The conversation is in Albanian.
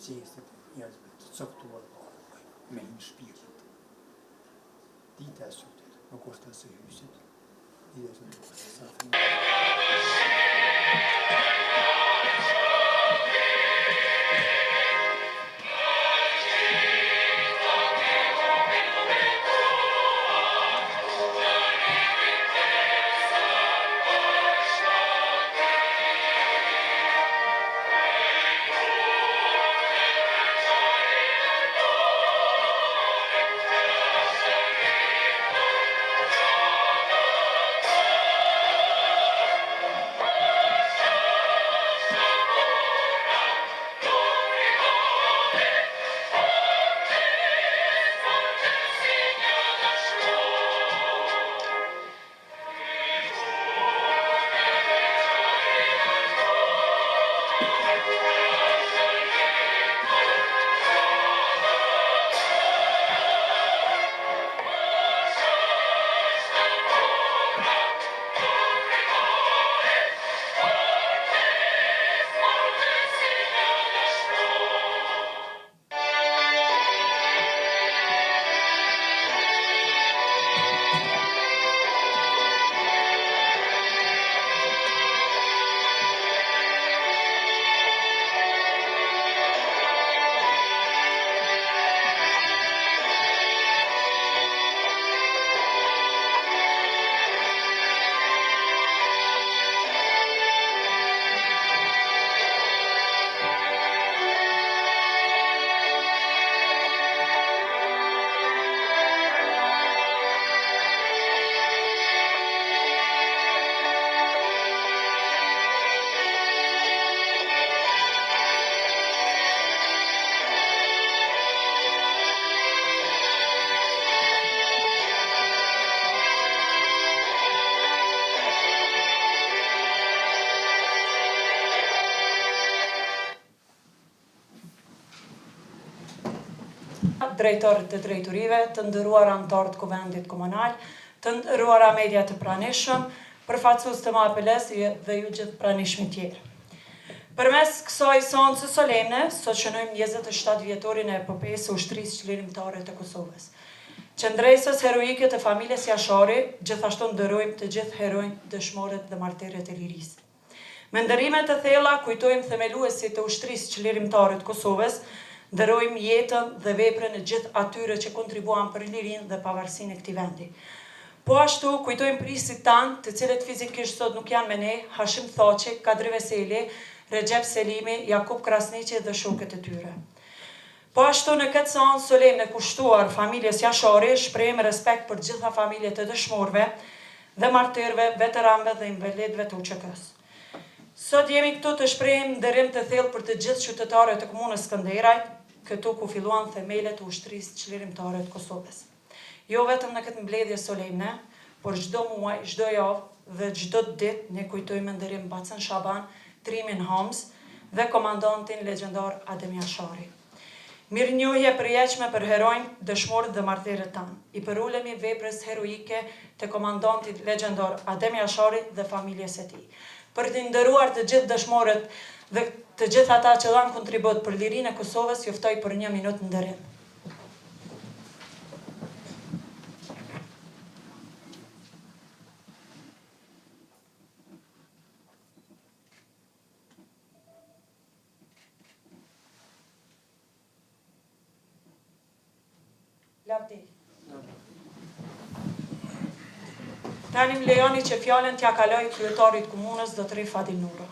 qesit njerëzve të caktuar me një shpirtit. Dita e sotit nuk është as e hyjësit, dita e sotit nuk është as e drejtorët të drejtorive, të nderuar anëtarë të Kuvendit Komunal, të nderuara media të pranishëm, përfaqësues të MAPL-s dhe ju gjithë pranishmit tjerë. Përmes kësaj seance solemne, sot shënojmë 27 vjetorin e epopesë së ushtrisë çlirimtare të Kosovës. Qëndresës heroike të familjes Jashari, gjithashtu nderojmë të gjithë heronjtë, dëshmorët dhe martirët e lirisë. Me ndërime të thella kujtojmë themeluesit të ushtrisë çlirimtare të Kosovës, nderojmë jetën dhe veprën e gjithë atyre që kontribuan për lirinë dhe pavarësinë e këtij vendi. Po ashtu kujtojmë prindësit tanë, të cilët fizikisht sot nuk janë me ne, Hashim Thaçi, Kadri Veseli, Recep Selimi, Jakub Krasniqi dhe shokët e tyre. Po ashtu në këtë seancë solemne kushtuar familjes Jashari, shprehim respekt për gjitha familjet e dëshmorëve dhe martirëve, veteranëve dhe invalidëve të UÇK-s. Sot jemi këtu të shprehim nderim të thellë për të gjithë qytetarët e komunës Skënderaj, këtu ku filluan themelet e ushtrisë çlirimtare të Kosovës. Jo vetëm në këtë mbledhje solemne, por çdo muaj, çdo javë dhe çdo ditë ne kujtojmë me nderim Bacën Shaban, Trimin Homs dhe komandantin legjendar Adem Jashari. Mirënjohje përjetshme për heronjtë, dëshmorët dhe martirët tanë. I përulemi veprës heroike të komandantit legjendar Adem Jashari dhe familjes së tij. Për të nderuar të gjithë dëshmorët dhe të gjithë ata që dhanë kontribut për lirinë e Kosovës, ju ftoj për 1 minutë nderim. Lavdi. Tani më lejoni që fjalën t'ja kaloj kryetarit komunës, Dr. Fadil Nura.